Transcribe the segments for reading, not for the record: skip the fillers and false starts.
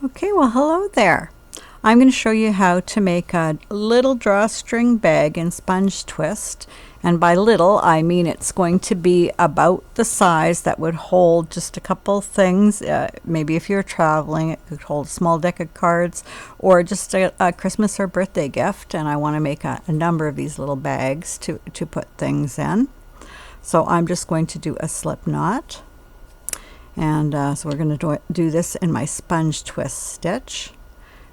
Okay, well, hello there. I'm going to show you how to make a little drawstring bag in sponge twist. And by little, I mean it's going to be about the size that would hold just a couple things. Maybe if you're traveling, it could hold a small deck of cards or just a Christmas or birthday gift. And I want to make a number of these little bags to put things in. So I'm just going to do a slip knot. And so we're going to do this in my sponge twist stitch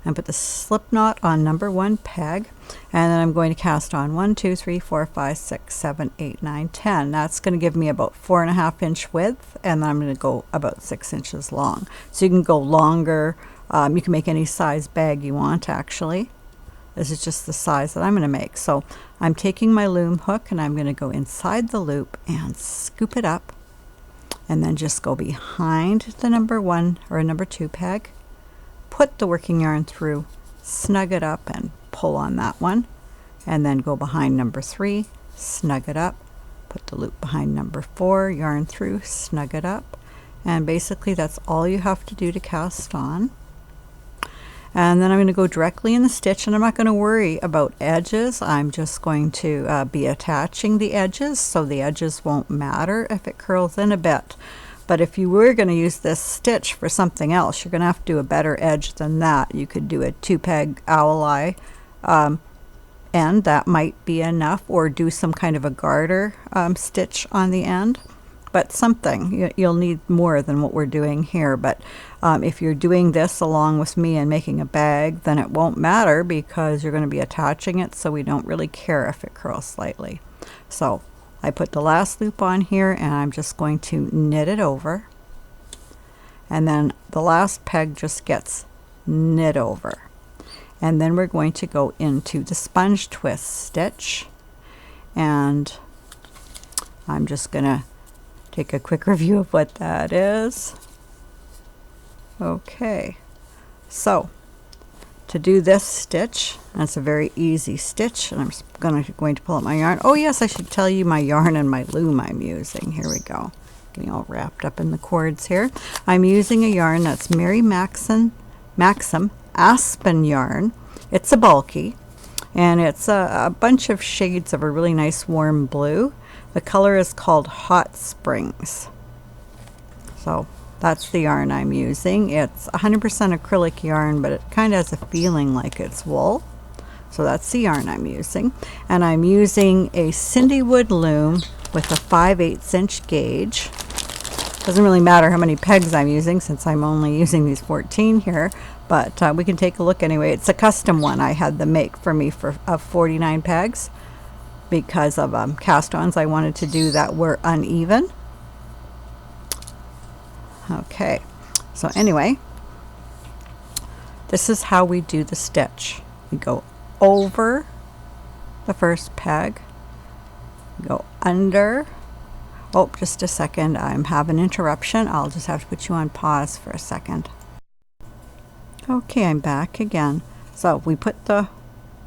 and put the slip knot on number 1 peg, and then I'm going to cast on 1, 2, 3, 4, 5, 6, 7, 8, 9, 10. That's going to give me about 4.5 inch width, and then I'm going to go about 6 inches long. So you can go longer. You can make any size bag you want, actually. This is just the size that I'm going to make. So I'm taking my loom hook and I'm going to go inside the loop and scoop it up, and then just go behind the number 1 or number 2 peg, put the working yarn through, snug it up and pull on that one, and then go behind number 3, snug it up, put the loop behind number 4, yarn through, snug it up, and basically that's all you have to do to cast on. And then I'm going to go directly in the stitch, and I'm not going to worry about edges. I'm just going to be attaching the edges, so the edges won't matter if it curls in a bit. But if you were going to use this stitch for something else, you're going to have to do a better edge than that. You could do a 2-peg owl eye, and that might be enough, or do some kind of a garter stitch on the end. But something, you'll need more than what we're doing here. But if you're doing this along with me and making a bag, then it won't matter because you're going to be attaching it, so we don't really care if it curls slightly. So I put the last loop on here and I'm just going to knit it over, and then the last peg just gets knit over, and then we're going to go into the sponge twist stitch, and I'm just gonna take a quick review of what that is. Okay, so to do this stitch, and it's a very easy stitch, and I'm going to pull out my yarn. Oh yes, I should tell you my yarn and my loom I'm using. Here we go, getting all wrapped up in the cords here. I'm using a yarn that's Mary Maxim Aspen yarn. It's a bulky, and it's a bunch of shades of a really nice warm blue. The color is called Hot Springs. So that's the yarn I'm using. It's 100% acrylic yarn, but it kind of has a feeling like it's wool. So that's the yarn I'm using. And I'm using a Cindywood loom with a 5/8 inch gauge. Doesn't really matter how many pegs I'm using since I'm only using these 14 here, but we can take a look anyway. It's a custom one. I had them make for me for 49 pegs because of cast-ons I wanted to do that were uneven. Okay, so anyway, this is how we do the stitch. We go over the first peg, go under. Oh, just a second, I'm having an interruption. I'll just have to put you on pause for a second. Okay, I'm back again. So we put the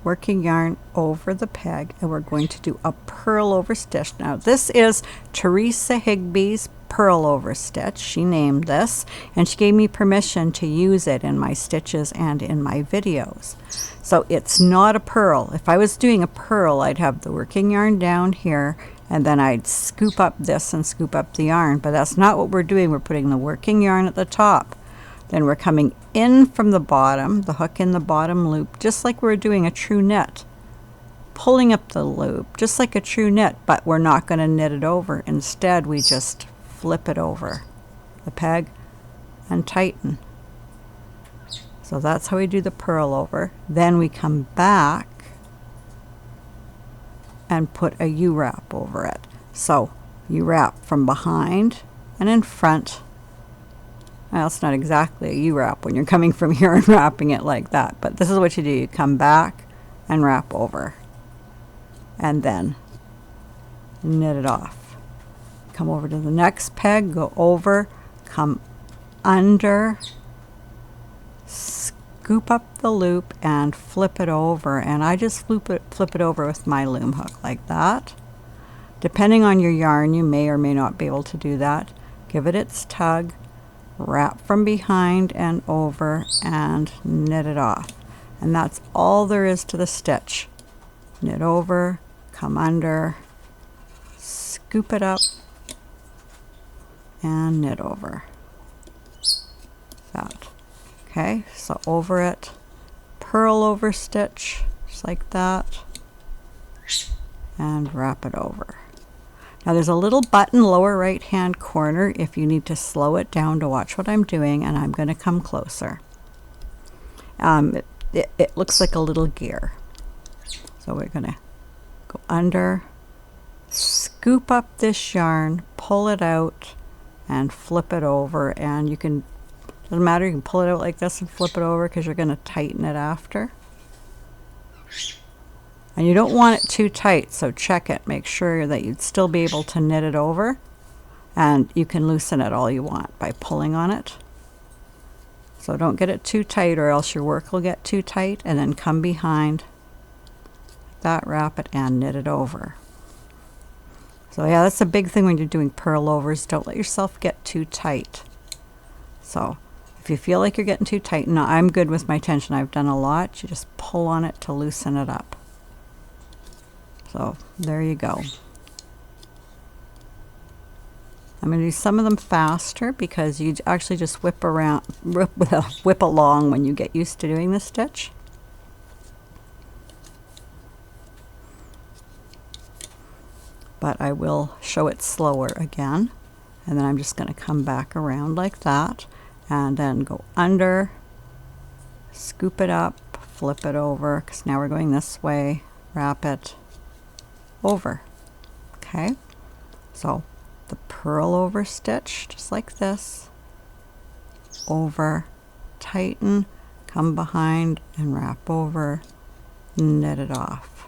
working yarn over the peg, and we're going to do a purl over stitch. Now this is Teresa Higby's purl over stitch. She named this, and she gave me permission to use it in my stitches and in my videos. So it's not a purl. If I was doing a purl, I'd have the working yarn down here, and then I'd scoop up this and scoop up the yarn, but that's not what we're doing. We're putting the working yarn at the top. Then we're coming in from the bottom, the hook in the bottom loop, just like we're doing a true knit. Pulling up the loop, just like a true knit, but we're not going to knit it over. Instead, we just flip it over the peg and tighten. So that's how we do the purl over. Then we come back and put a U-wrap over it. So you wrap from behind and in front. Well, it's not exactly a U-wrap when you're coming from here and wrapping it like that, but this is what you do. You come back and wrap over, and then knit it off. Come over to the next peg, go over, come under, scoop up the loop, and flip it over. And I just flip it over with my loom hook like that. Depending on your yarn, you may or may not be able to do that. Give it its tug, wrap from behind and over and knit it off. And that's all there is to the stitch. Knit over, come under, scoop it up, and knit over. That. Okay, so over it, purl over stitch, just like that, and wrap it over. Now there's a little button lower right hand corner if you need to slow it down to watch what I'm doing, and I'm going to come closer. It looks like a little gear. So we're going to go under, scoop up this yarn, pull it out, and flip it over. And you can, doesn't matter, you can pull it out like this and flip it over because you're going to tighten it after. And you don't want it too tight, so check it. Make sure that you'd still be able to knit it over. And you can loosen it all you want by pulling on it. So don't get it too tight or else your work will get too tight. And then come behind that, wrap it, and knit it over. So yeah, that's a big thing when you're doing purl overs. Don't let yourself get too tight. So if you feel like you're getting too tight, no, I'm good with my tension. I've done a lot. You just pull on it to loosen it up. So there you go. I'm going to do some of them faster because you actually just whip along when you get used to doing this stitch. But I will show it slower again. And then I'm just going to come back around like that and then go under, scoop it up, flip it over, because now we're going this way, wrap it over. Okay, so the purl over stitch, just like this, over, tighten, come behind and wrap over, knit it off.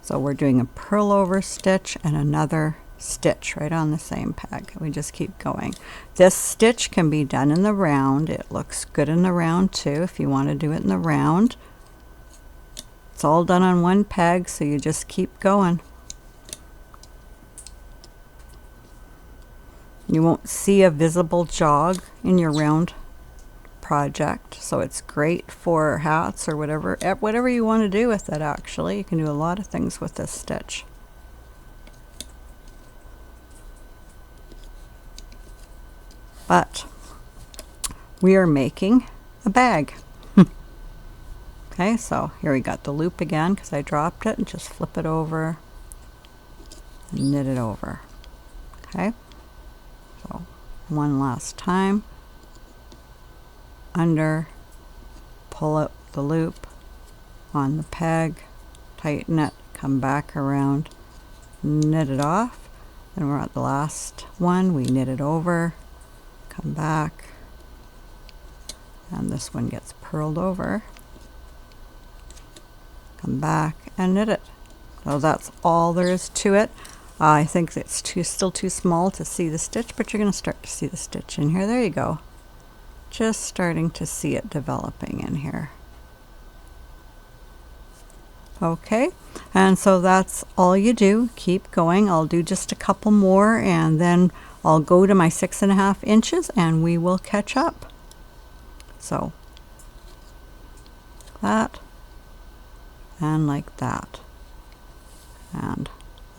So we're doing a purl over stitch and another stitch right on the same peg. We just keep going. This stitch can be done in the round. It looks good in the round too if you want to do it in the round. It's all done on one peg, so you just keep going. You won't see a visible jog in your round project, so it's great for hats or whatever you want to do with it. Actually, you can do a lot of things with this stitch. But we are making a bag. Okay, so here we got the loop again because I dropped it, and just flip it over and knit it over. Okay, so one last time, under, pull up the loop on the peg, tighten it, come back around, knit it off. Then we're at the last one, we knit it over, come back, and this one gets purled over, come back and knit it. So that's all there is to it. I think it's still too small to see the stitch, but you're going to start to see the stitch in here. There you go. Just starting to see it developing in here. Okay, and so that's all you do. Keep going. I'll do just a couple more and then I'll go to my 6.5 inches and we will catch up. So that and like that, and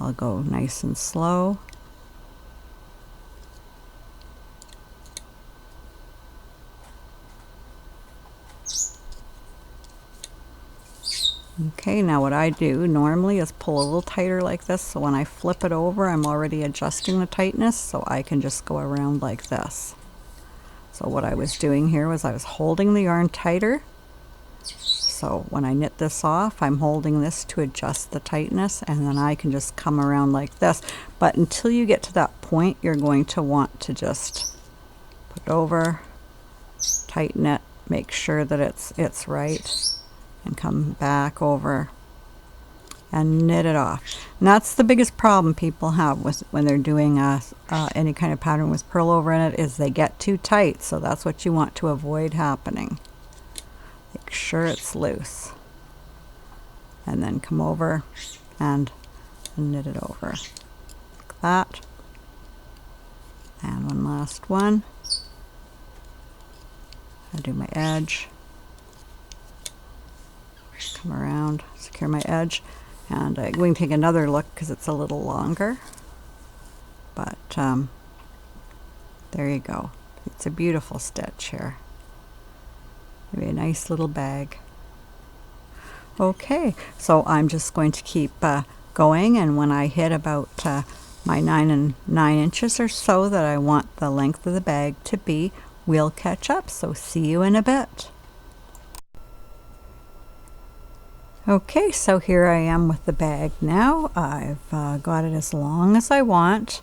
I'll go nice and slow. Okay, now what I do normally is pull a little tighter like this, so when I flip it over I'm already adjusting the tightness, so I can just go around like this. So what I was doing here was I was holding the yarn tighter, so when I knit this off I'm holding this to adjust the tightness, and then I can just come around like this. But until you get to that point you're going to want to just put it over, tighten it, make sure that it's right, and come back over and knit it off. And that's the biggest problem people have with when they're doing any kind of pattern with purl over in it, is they get too tight. So that's what you want to avoid happening. Make sure it's loose, and then come over and knit it over like that. And one last one. I do my edge. Come around, secure my edge, and we can take another look because it's a little longer. But there you go. It's a beautiful stitch here. Maybe a nice little bag. Okay, so I'm just going to keep going, and when I hit about my 9 inches or so that I want the length of the bag to be, we'll catch up. So see you in a bit. Okay, so here I am with the bag now. I've got it as long as I want.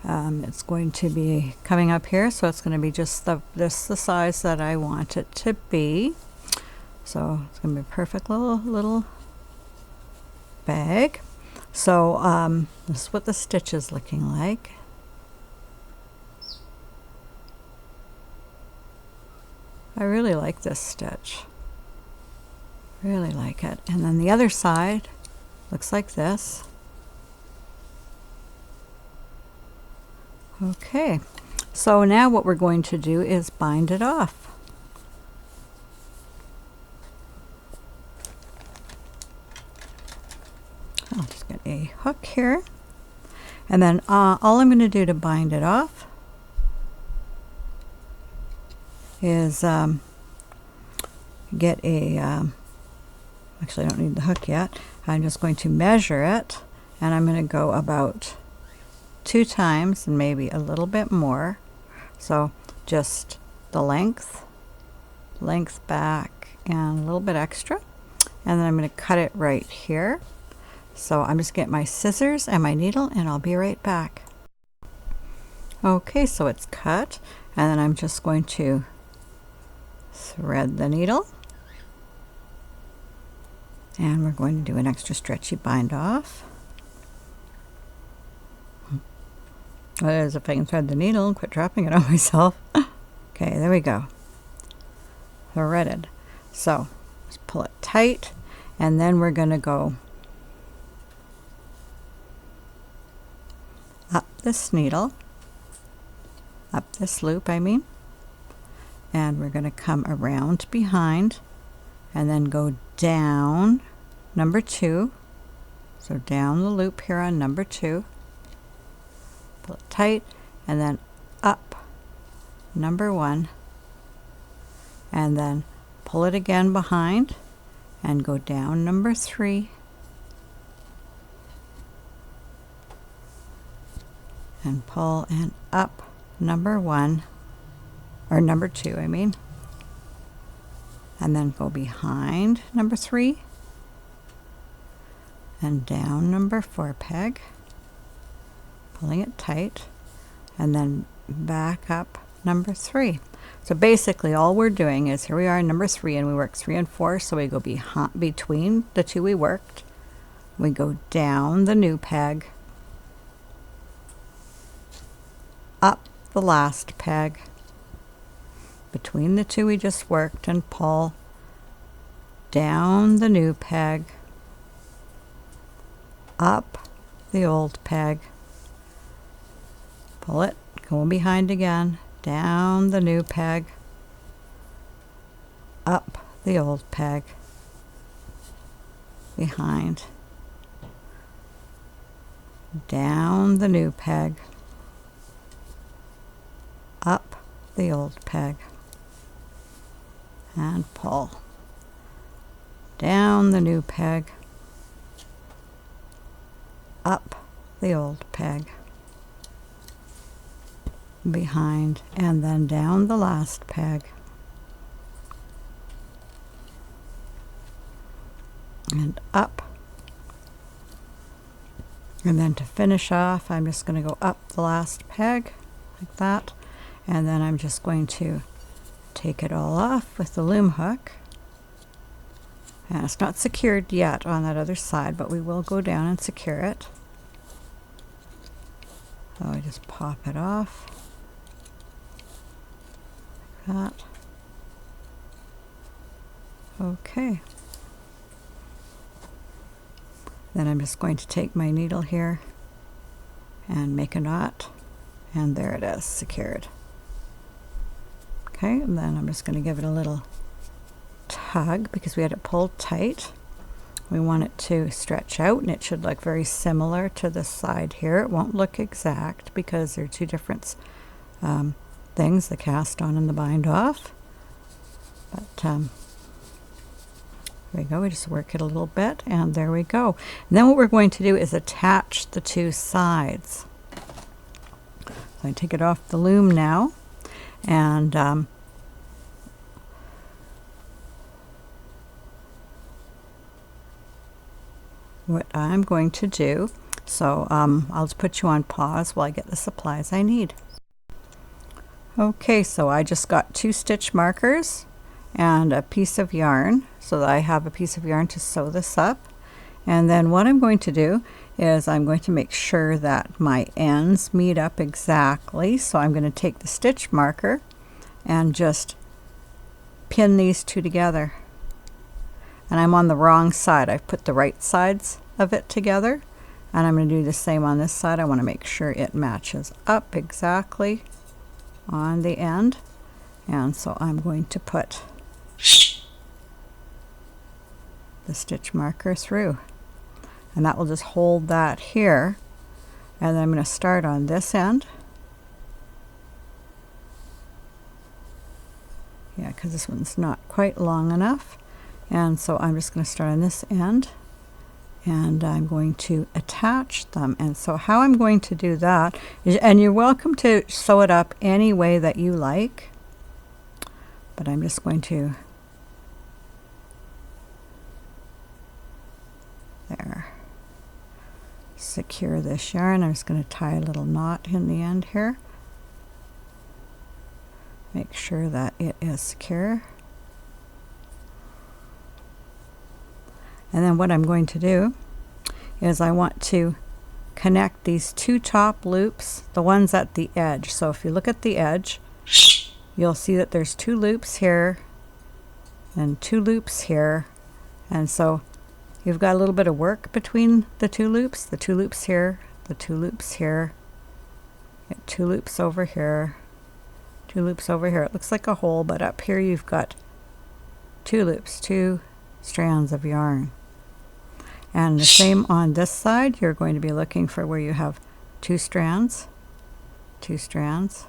It's going to be coming up here, so it's going to be just the size that I want it to be. So it's going to be a perfect little bag. So this is what the stitch is looking like. I really like this stitch. Really like it. And then the other side looks like this. Okay, so now what we're going to do is bind it off. I'll just get a hook here, and then all I'm going to do to bind it off is get a actually I don't need the hook yet. I'm just going to measure it, and I'm going to go about 2 times and maybe a little bit more. So just the length back and a little bit extra, and then I'm going to cut it right here. So I'm just getting my scissors and my needle, and I'll be right back. Okay, so it's cut, and then I'm just going to thread the needle, and we're going to do an extra stretchy bind off. That is, if I can thread the needle and quit dropping it on myself. Okay, there we go. Threaded. So just pull it tight, and then we're going to go up this needle, up this loop, I mean, and we're going to come around behind and then go down number 2. So down the loop here on number 2. Pull it tight, and then up number 1, and then pull it again behind and go down number 3, and pull and up number 1, or number 2 I mean, and then go behind number 3 and down number 4 peg, pulling it tight, and then back up number 3. So basically all we're doing is, here we are in number 3, and we work 3 and 4, so we go between the 2 we worked, we go down the new peg, up the last peg, between the 2 we just worked, and pull down the new peg, up the old peg, pull it, go behind again, down the new peg, up the old peg, behind, down the new peg, up the old peg, and pull, down the new peg, up the old peg, behind, and then down the last peg, and up. And then to finish off, I'm just going to go up the last peg like that, and then I'm just going to take it all off with the loom hook. And it's not secured yet on that other side, but we will go down and secure it. So I just pop it off like that. Okay. Then I'm just going to take my needle here and make a knot And there it is, secured. Okay, and then I'm just going to give it a little tug because we had it pulled tight. We want it to stretch out, and it should look very similar to this side here. It won't look exact because they're two different things, the cast on and the bind off. But there we go, we just work it a little bit, and there we go. And then what we're going to do is attach the two sides. So I take it off the loom now, and what I'm going to do, so I'll just put you on pause while I get the supplies I need. Okay, so I just got 2 stitch markers and a piece of yarn, so that I have a piece of yarn to sew this up. And then what I'm going to do is I'm going to make sure that my ends meet up exactly. So I'm going to take the stitch marker and just pin these two together. And I'm on the wrong side. I've put the right sides of it together, and I'm going to do the same on this side. I want to make sure it matches up exactly on the end, and so I'm going to put the stitch marker through, and that will just hold that here. And then I'm going to start on this end, because this one's not quite long enough, and so I'm just going to start on this end, and I'm going to attach them. And so how I'm going to do that is, and you're welcome to sew it up any way that you like, but I'm just going to, there, secure this yarn. I'm just going to tie a little knot in the end here. Make sure that it is secure. And then what I'm going to do is I want to connect these 2 top loops, the ones at the edge. So if you look at the edge, you'll see that there's 2 loops here and 2 loops here. And so you've got a little bit of work between the 2 loops, the 2 loops here, the 2 loops here, get 2 loops over here, 2 loops over here. It looks like a hole, but up here you've got 2 loops, 2 strands of yarn. And the same on this side, you're going to be looking for where you have 2 strands, 2 strands,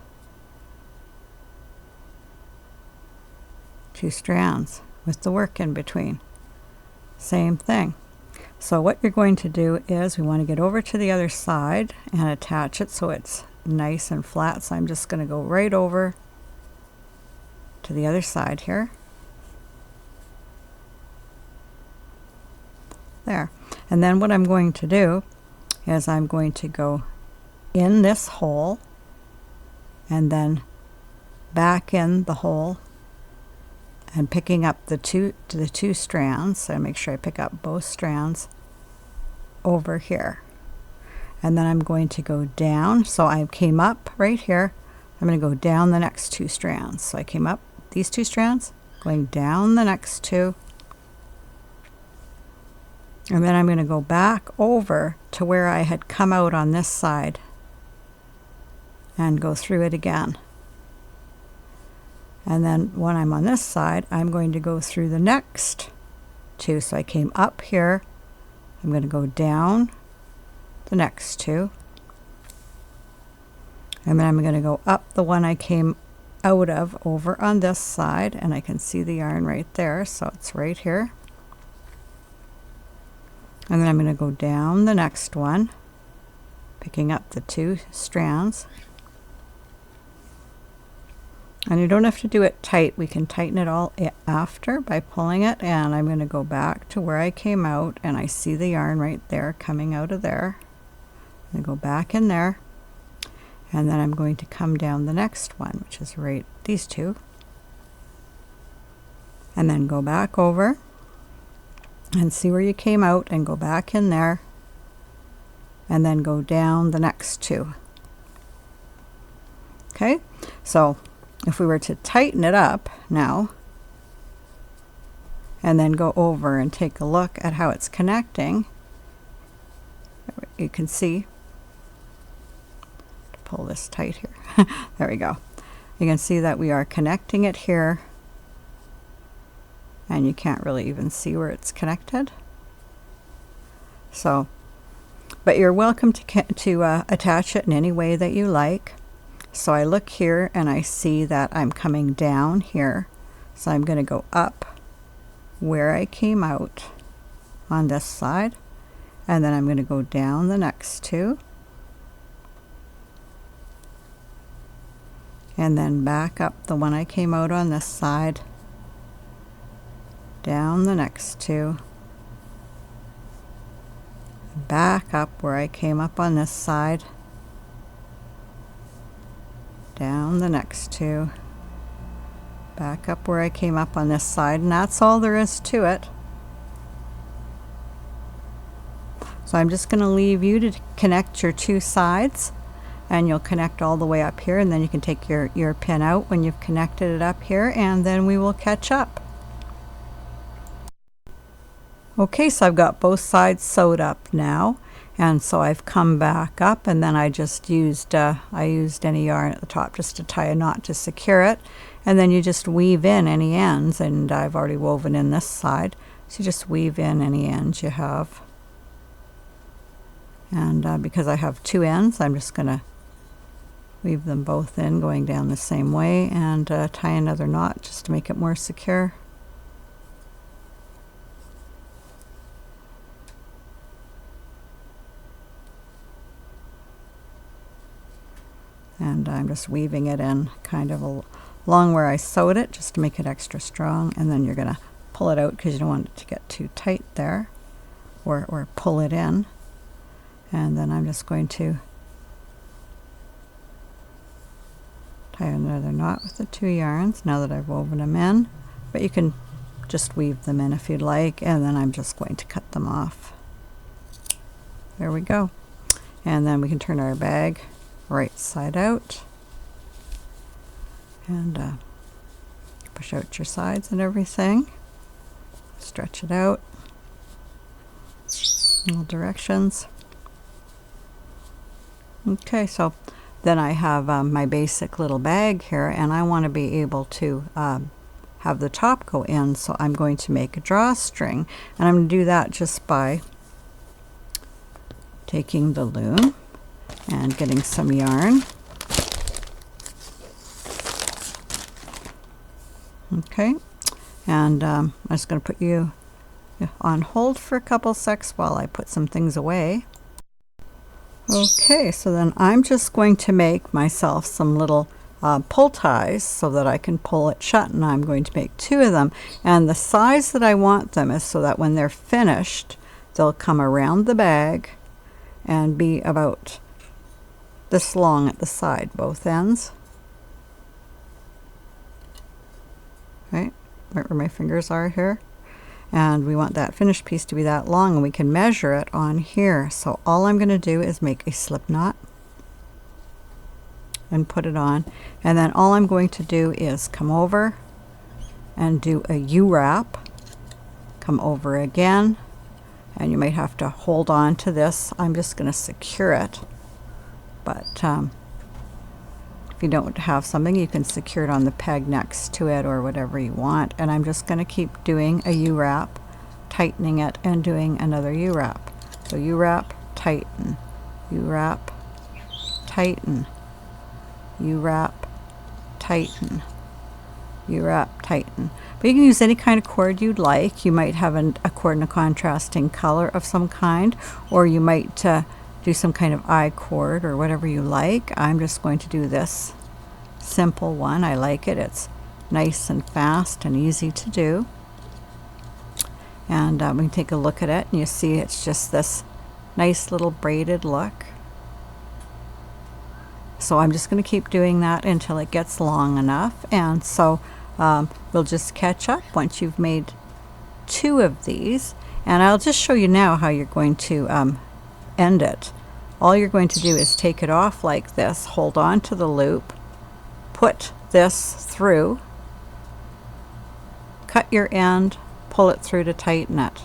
2 strands with the work in between. Same thing. So what you're going to do is we want to get over to the other side and attach it so it's nice and flat. So I'm just going to go right over to the other side here. There. And then what I'm going to do is I'm going to go in this hole and then back in the hole and picking up the two strands. So make sure I pick up both strands over here. And then I'm going to go down. So I came up right here. I'm going to go down the next 2 strands. So I came up these 2 strands, going down the next 2. And then I'm going to go back over to where I had come out on this side and go through it again. And then when I'm on this side, I'm going to go through the next 2. So I came up here. I'm going to go down the next 2. And then I'm going to go up the one I came out of over on this side. And I can see the yarn right there. So it's right here. And then I'm going to go down the next one, picking up the 2 strands. And you don't have to do it tight. We can tighten it all after by pulling it. And I'm going to go back to where I came out, and I see the yarn right there coming out of there. I'm going to go back in there, and then I'm going to come down the next one, which is right these 2. And then go back over and see where you came out and go back in there, and then go down the next 2. Okay, so if we were to tighten it up now and then go over and take a look at how it's connecting, you can see, pull this tight here. There we go. You can see that we are connecting it here, and you can't really even see where it's connected. So, but you're welcome to attach it in any way that you like. So I look here and I see that I'm coming down here. So I'm going to go up where I came out on this side, and then I'm going to go down the next two, and then back up the one I came out on this side, down the next two, back up where I came up on this side, down the next two, back up where I came up on this side, and that's all there is to it. So I'm just going to leave you to connect your two sides, and you'll connect all the way up here, and then you can take your pin out when you've connected it up here, and then we will catch up. Okay, so I've got both sides sewed up now, and so I've come back up, and then I just used I used any yarn at the top just to tie a knot to secure it, and then you just weave in any ends, and I've already woven in this side, so you just weave in any ends you have. And because I have two ends, I'm just going to weave them both in, going down the same way, and tie another knot just to make it more secure. And I'm just weaving it in kind of along where I sewed it, just to make it extra strong, and then you're going to pull it out because you don't want it to get too tight there, or pull it in. And then I'm just going to tie another knot with the two yarns now that I've woven them in, but you can just weave them in if you'd like, and then I'm just going to cut them off. There we go. And then we can turn our bag right side out, and push out your sides and everything, stretch it out in all directions. Okay, so then I have my basic little bag here, and I want to be able to have the top go in, so I'm going to make a drawstring, and I'm going to do that just by taking the loom and getting some yarn. Okay, and I'm just going to put you on hold for a couple secs while I put some things away. Okay, so then I'm just going to make myself some little pull ties so that I can pull it shut, and I'm going to make two of them, and the size that I want them is so that when they're finished they'll come around the bag and be about this long at the side, both ends. Right, right where my fingers are here. And we want that finished piece to be that long, and we can measure it on here. So all I'm going to do is make a slip knot and put it on, and then all I'm going to do is come over and do a U-wrap, come over again, and you might have to hold on to this. I'm just going to secure it, but if you don't have something, you can secure it on the peg next to it or whatever you want. And I'm just going to keep doing a U-wrap, tightening it, and doing another U-wrap. So U-wrap, tighten, U-wrap, tighten, U-wrap, tighten, U-wrap, tighten. But you can use any kind of cord you'd like. You might have a cord in a contrasting color of some kind, or you might do some kind of eye cord or whatever you like. I'm just going to do this simple one. I like it. It's nice and fast and easy to do. And we can take a look at it, and you see it's just this nice little braided look. So I'm just going to keep doing that until it gets long enough, and so we'll just catch up once you've made two of these, and I'll just show you now how you're going to end it. All you're going to do is take it off like this, hold on to the loop, put this through, cut your end, pull it through to tighten it,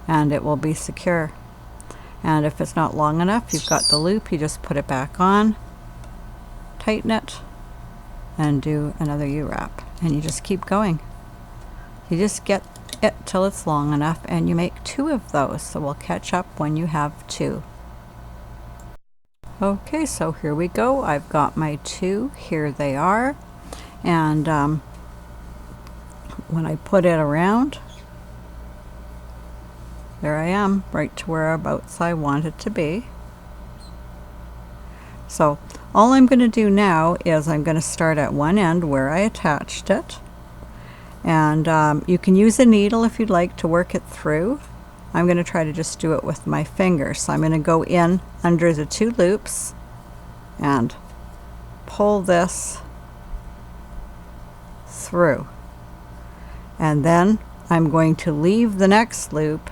and it will be secure. And if it's not long enough, you've got the loop, you just put it back on, tighten it, and do another U-wrap. And you just keep going. You just get it till it's long enough, and you make 2 of those. So we'll catch up when you have 2. Okay, so here we go. I've got my 2. Here they are. And when I put it around, there I am, right to whereabouts I want it to be. So all I'm going to do now is I'm going to start at one end where I attached it. And you can use a needle if you'd like to work it through. I'm going to try to just do it with my fingers. So I'm going to go in under the 2 loops and pull this through. And then I'm going to leave the next loop,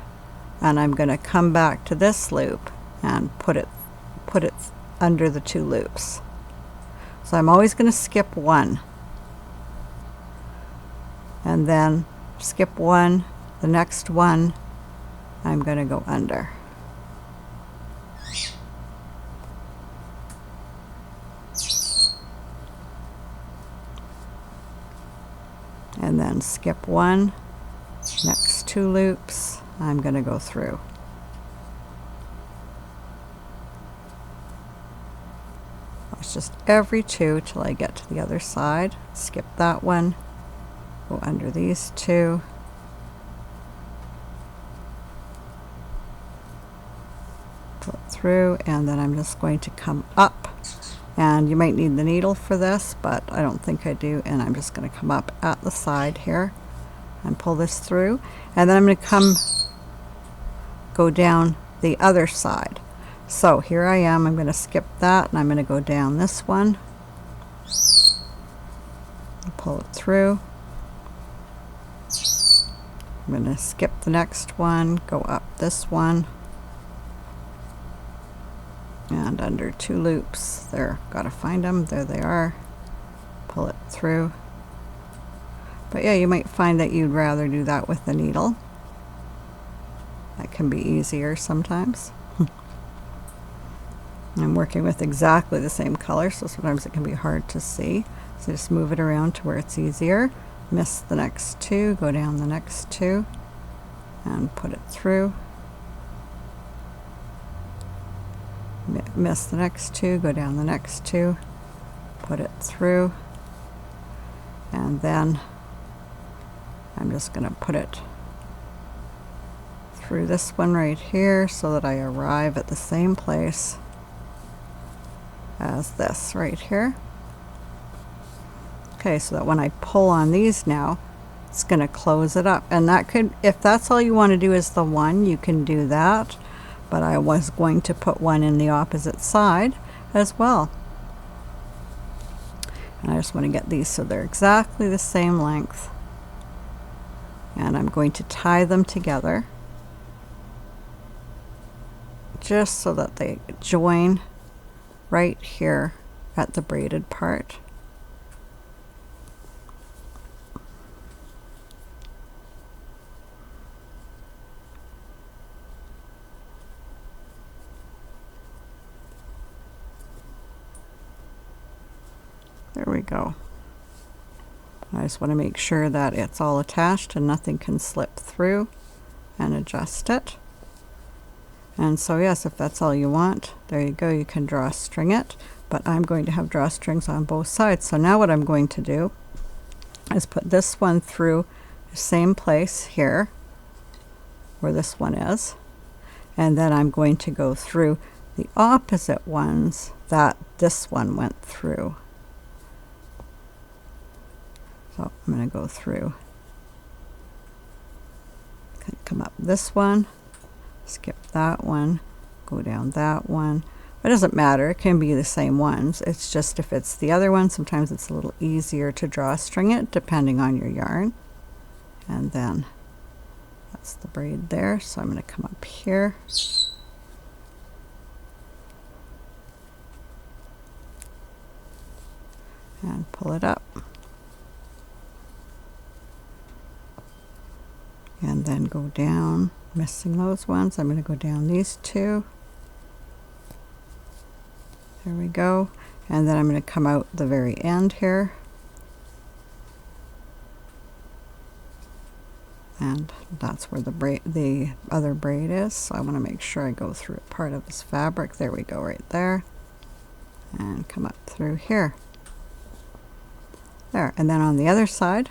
and I'm going to come back to this loop and put it under the 2 loops. So I'm always going to skip 1. And then skip 1, the next one I'm going to go under. And then skip 1, next 2 loops I'm going to go through. It's just every 2 till I get to the other side. Skip that one, go under these 2, pull it through, and then I'm just going to come up. And you might need the needle for this, but I don't think I do. And I'm just going to come up at the side here and pull this through. And then I'm going to go down the other side. So here I am. I'm going to skip that, and I'm going to go down this one. Pull it through. I'm going to skip the next one, go up this one, and under 2 loops. There, gotta find them. There they are. Pull it through. But yeah, you might find that you'd rather do that with the needle. That can be easier sometimes. I'm working with exactly the same color, so sometimes it can be hard to see. So just move it around to where it's easier. Miss the next 2, go down the next 2, and put it through. Miss the next 2, go down the next 2, put it through, and then I'm just going to put it through this one right here so that I arrive at the same place as this right here. Okay, so that when I pull on these now, it's going to close it up. And that could, if that's all you want to do is the one, you can do that. But I was going to put one in the opposite side as well. And I just want to get these so they're exactly the same length. And I'm going to tie them together just so that they join right here at the braided part. There we go. I just want to make sure that it's all attached and nothing can slip through, and adjust it. And so yes, if that's all you want, there you go, you can drawstring it, but I'm going to have drawstrings on both sides. So now what I'm going to do is put this one through the same place here where this one is, and then I'm going to go through the opposite ones that this one went through. So I'm going to go through, come up this one, skip that one, go down that one. It doesn't matter, it can be the same ones. It's just if it's the other one, sometimes it's a little easier to drawstring it depending on your yarn. And then that's the braid there, so I'm going to come up here. And pull it up. And then go down, missing those ones. I'm going to go down these 2 There we go. And then I'm going to come out the very end here. And that's where the other braid is. So I want to make sure I go through part of this fabric. There we go, right there. And come up through here. There. And then on the other side,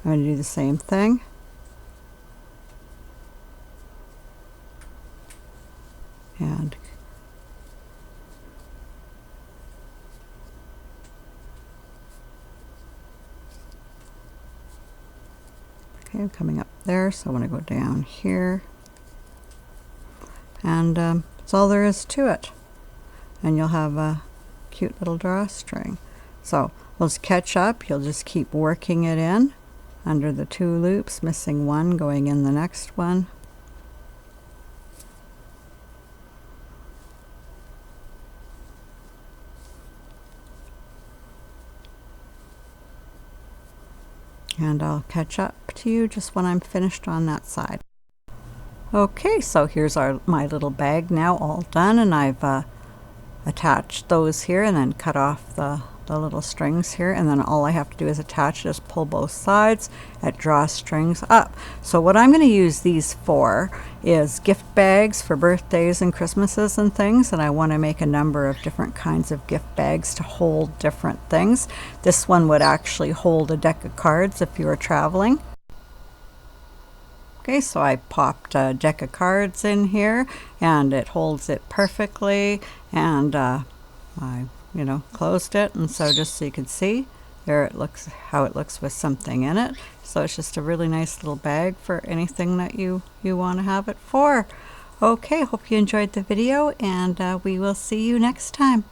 I'm going to do the same thing. And okay, I'm coming up there, so I want to go down here. And that's all there is to it. And you'll have a cute little drawstring. So let's catch up. You'll just keep working it in under the 2 loops, missing one, going in the next one. And I'll catch up to you just when I'm finished on that side. Okay, so here's my little bag now all done, and I've attached those here and then cut off the little strings here, and then all I have to do is attach, just pull both sides at drawstrings up. So what I'm going to use these for is gift bags for birthdays and Christmases and things, and I want to make a number of different kinds of gift bags to hold different things. This one would actually hold a deck of cards if you were traveling. Okay, so I popped a deck of cards in here and it holds it perfectly, and I closed it, and so just so you can see there it looks, how it looks with something in it. So it's just a really nice little bag for anything that you want to have it for. Okay, hope you enjoyed the video, and we will see you next time.